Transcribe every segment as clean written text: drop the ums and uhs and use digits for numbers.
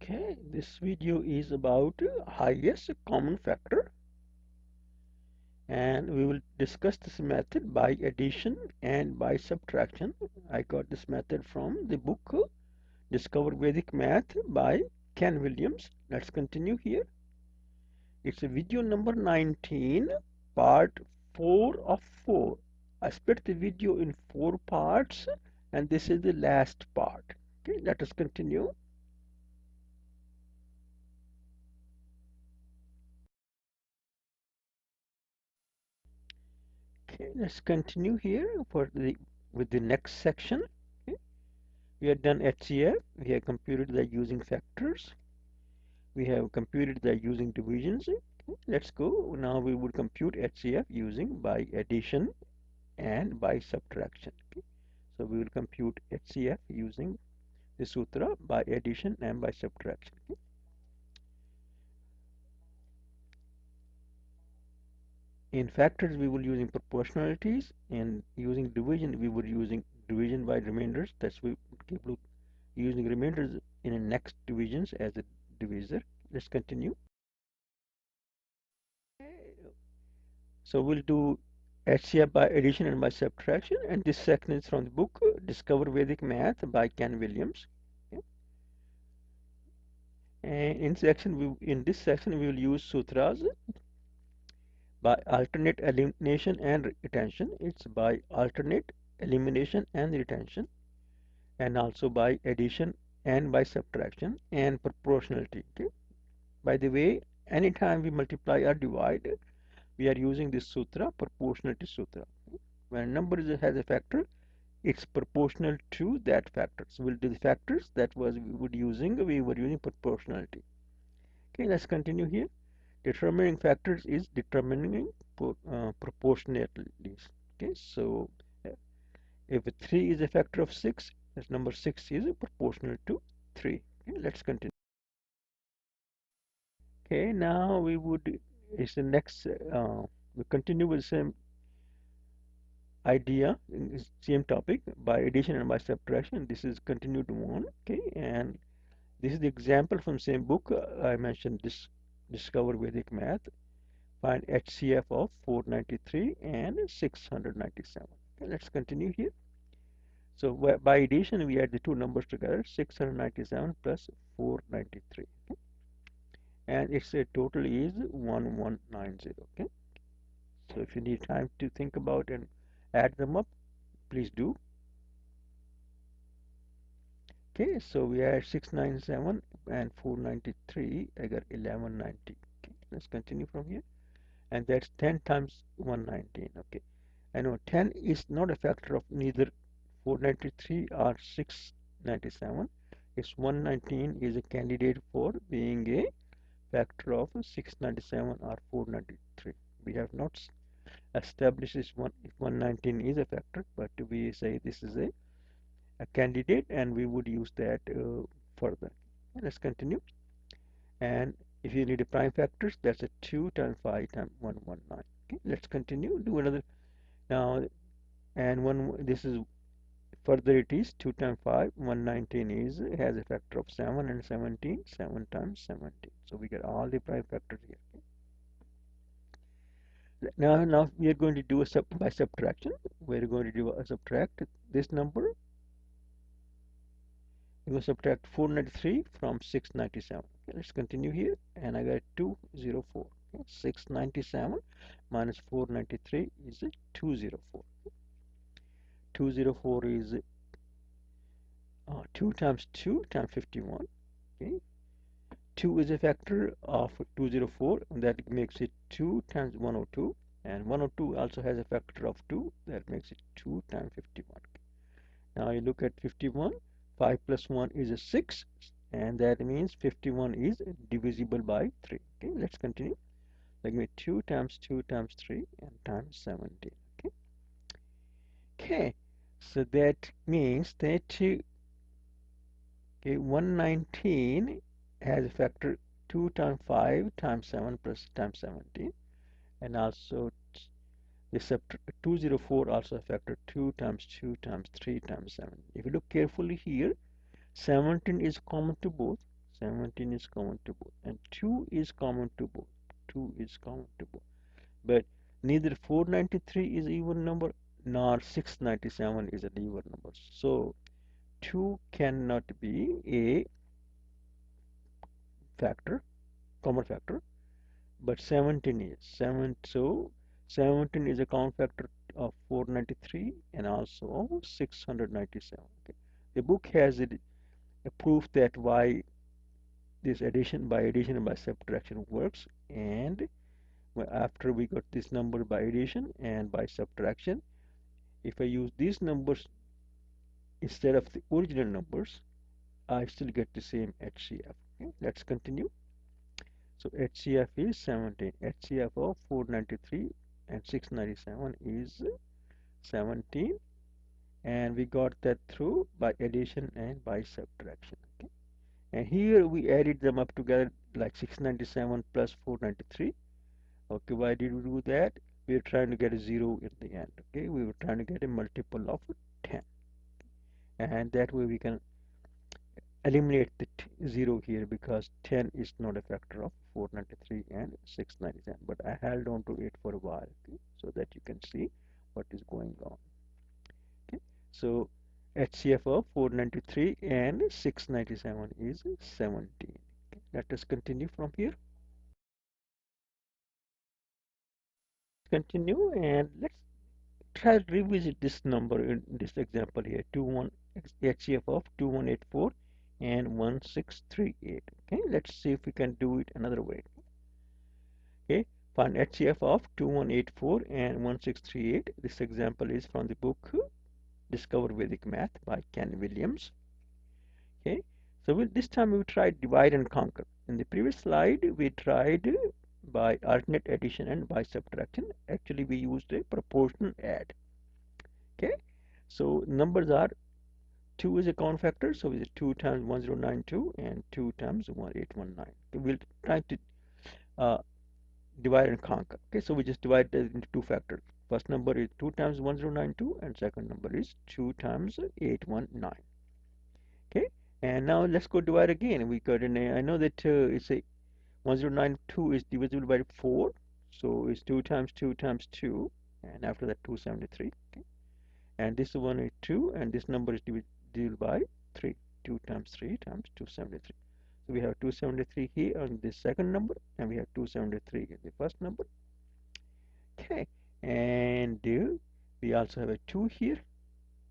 Okay, this video is about highest common factor, and we will discuss this method by addition and by subtraction. I got this method from the book Discover Vedic Math by Ken Williams. Let's continue here. It's a video number 19, part 4 of 4. I split the video in 4 parts, and this is the last part. Okay, let us continue. Okay, let's continue here with the next section. Okay. We have done HCF. We have computed that using factors. We have computed that using divisions. Okay. Let's go. Now we would compute HCF using by addition and by subtraction. Okay. So we will compute HCF using the sutra by addition and by subtraction. Okay. In factors, we will using proportionalities, and using division, we were using division by remainders. That's we keep using remainders in the next divisions as a divisor. Let's continue. So we'll do HCF by addition and by subtraction, and this section is from the book Discover Vedic Math by Ken Williams. Okay. And in this section we will use sutras by alternate elimination and retention. It's by alternate elimination and retention, and also by addition and by subtraction and proportionality. Okay. By the way, anytime we multiply or divide, we are using this sutra, proportionality sutra. When a number has a factor, it's proportional to that factor. So we'll do the factors that we were using proportionality. Okay, let's continue here. Determining factors is determining proportionalities. Okay, so if 3 is a factor of 6, this number 6 is proportional to 3. Okay, let's continue. Okay, now it's the next, we continue with the same idea, same topic by addition and by subtraction. This is continued one. Okay, and this is the example from same book. I mentioned this Discover Vedic Math. Find HCF of 493 and 697. Okay, let's continue here. So by addition, we add the two numbers together, 697 plus 493. Okay? And its total is 1190. Okay. So if you need time to think about and add them up, please do. Okay, so we add 697 and 493. I got 1190. Okay, let's continue from here. And that's 10 times 119. Okay, I know 10 is not a factor of neither 493 or 697. It's 119 is a candidate for being a factor of 697 or 493. We have not established this one if 119 is a factor, but we say this is a candidate, and we would use that further. Let's continue. And if you need a prime factors, that's a 2 times 5 times 119. Okay, let's continue. Do another now, and this is further. It is 2 times 5, 119 has a factor of 7 and 17, 7 times 17. So we get all the prime factors here. Okay. Now we are going to do by subtraction. We're going to do a subtract this number. We're going to subtract 493 from 697. Okay, let's continue here, and I got 204. Okay, 697 minus 493 is 204. 204 is 2 times 2 times 51. Okay, 2 is a factor of 204, and that makes it 2 times 102, and 102 also has a factor of 2, that makes it 2 times 51. Okay. Now you look at 51, 5 plus 1 is a 6, and that means 51 is divisible by 3. Okay, let's continue. Like 2 times 2 times 3 and times 17. Okay. Okay, so that means that okay, 119 has a factor 2 times 5 times 7 plus times 17, and also this 204 also a factor 2 times 2 times 3 times 7. If you look carefully here, 17 is common to both. 17 is common to both, and 2 is common to both. 2 is common to both. But neither 493 is even number nor 697 is an even number. So 2 cannot be a factor, common factor, but 17 is. So 17 is a common factor of 493 and also 697. Okay. The book has a proof that why this addition and by subtraction works, and after we got this number by addition and by subtraction, if I use these numbers instead of the original numbers, I still get the same HCF. Okay, let's continue. So HCF is 17. HCF of 493 and 697 is 17, and we got that through by addition and by subtraction. Okay, and here we added them up together like 697 plus 493. Okay, why did we do that? We are trying to get a 0 in the end. Okay, we were trying to get a multiple of 10, and that way we can eliminate the 0 here because 10 is not a factor of 493 and 697, but I held on to it for a while, okay, so that you can see what is going on. Okay, so HCF of 493 and 697 is 17. Okay, let us continue from here. Continue, and let's try to revisit this number in this example here, 21 HCF of 2184 and 1638. Okay, let's see if we can do it another way. Okay, find HCF of 2184 and 1638. This example is from the book Discover Vedic Math by Ken Williams. Okay, so this time we tried divide and conquer. In the previous slide we tried by alternate addition and by subtraction. Actually we used a proportional add. Okay, so numbers are 2 is a common factor, so it's 2 times 1092 and 2 times 1819. Okay, we'll try to uh, divide and conquer. Okay, so we just divide it into two factors. First number is 2 times 1092 and second number is 2 times 819. Okay, and now let's go divide again. We got an I know that it's a 1092 is divisible by 4, so it's 2 times 2 times 2, and after that 273. Okay, and this one is 2, and this number is divisible by 3. 2 times 3 times 273. So we have 273 here on this second number, and we have 273 in the first number. Okay, and we also have a 2 here.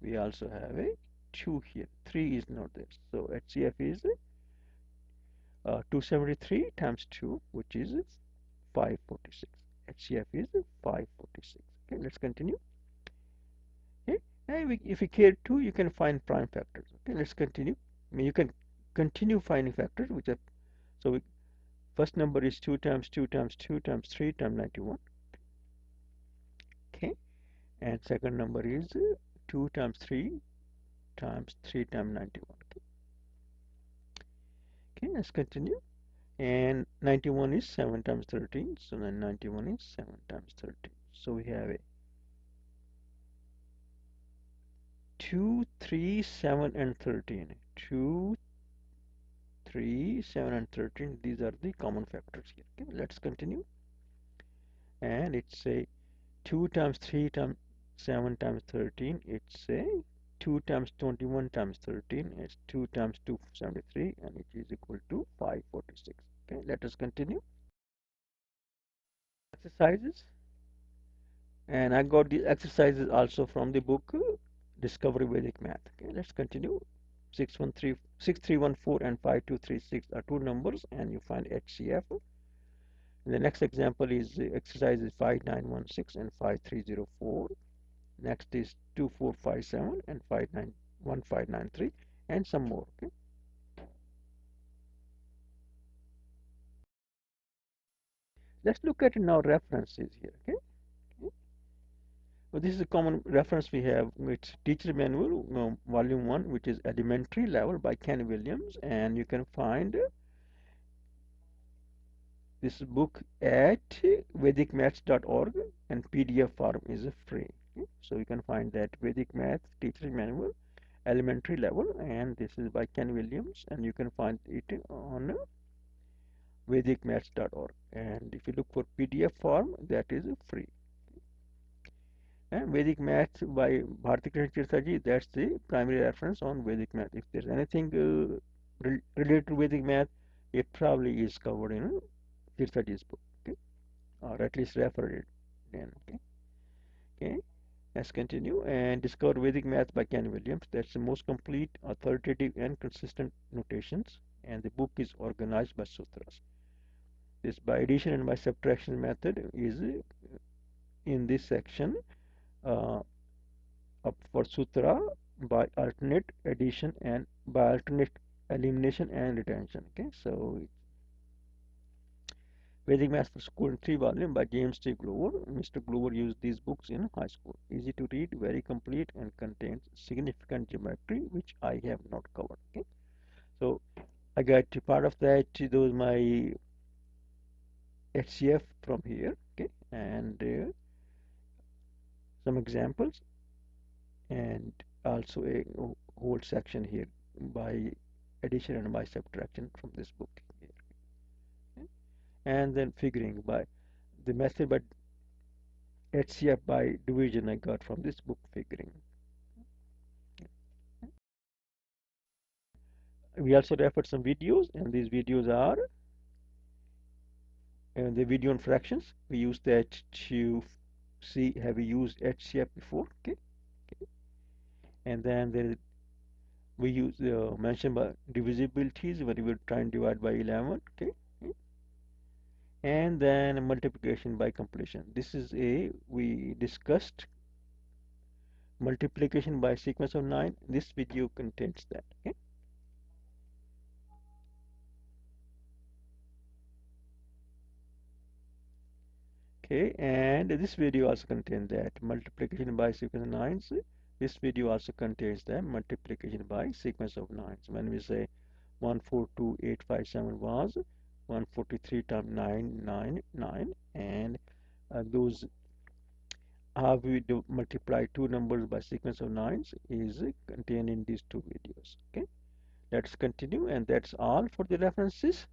We also have a 2 here. 3 is not there. So HCF is 273 times 2, which is 546. HCF is 546. Okay, let's continue. Okay, and if you care to, you can find prime factors. Okay, let's continue. I mean, you can continue finding factors, which are so first number is 2 times 2 times 2 times 3 times 91. Okay, and second number is 2 times 3 times 3 times 91. Okay, let's continue. And 91 is 7 times 13, so then 91 is 7 times 13. So we have a 2, 3, 7 and 13. 2, 3, 7 and 13, these are the common factors here. Okay, let's continue. And it's a 2 times 3 times 7 times 13, it's a 2 times 21 times 13, it's 2 times 273, and it is equal to 546. Okay, let us continue. Exercises, and I got these exercises also from the book Discovery Vedic Math. Okay, let's continue. 6314 and 5236 are two numbers, and you find HCF. And the next example is exercises 5916 and 5304. Next is 2457 and 1593, and some more. Okay. Let's look at now references here. Okay. Well, this is a common reference we have. It's Teacher Manual, Volume 1, which is Elementary Level by Ken Williams, and you can find this book at vedicmaths.org, and PDF form is free. Okay? So you can find that Vedic Math Teacher Manual, elementary level, and this is by Ken Williams, and you can find it on vedicmaths.org. And if you look for PDF form, that is free. And Vedic Maths by Bharati Krishna Tirthaji, that's the primary reference on Vedic Math. If there's anything related to Vedic Math, it probably is covered in Tirthaji's book, okay? Or at least referred it then, okay? Okay, let's continue and discover Vedic Math by Ken Williams. That's the most complete, authoritative, and consistent notations, and the book is organized by Sutras. This by addition and by subtraction method is in this section uh, up for sutra by alternate addition and by alternate elimination and retention. Okay, so Vedic Maths for School in 3 volume by James T. Glover. Mr. Glover used these books in high school. Easy to read, very complete, and contains significant geometry which I have not covered. Okay, so I got part of that. Those my HCF from here. Okay, and some examples, and also a whole section here by addition and by subtraction from this book here. Okay? And then figuring by the method by HCF by division I got from this book figuring. We also referred some videos, and these videos are the video on fractions. We use that to see have we used HCF before. Okay, okay. And then there we use mentioned by divisibilities when we were trying to divide by 11. Okay, okay. And then multiplication by completion. This is we discussed multiplication by sequence of 9. This video contains that. Okay. Okay, and this video also contains that multiplication by sequence of 9s. This video also contains the multiplication by sequence of 9s. When we say 142857 was 143 times 999, and those how we do multiply two numbers by sequence of 9s is contained in these two videos. Okay, let's continue, and that's all for the references.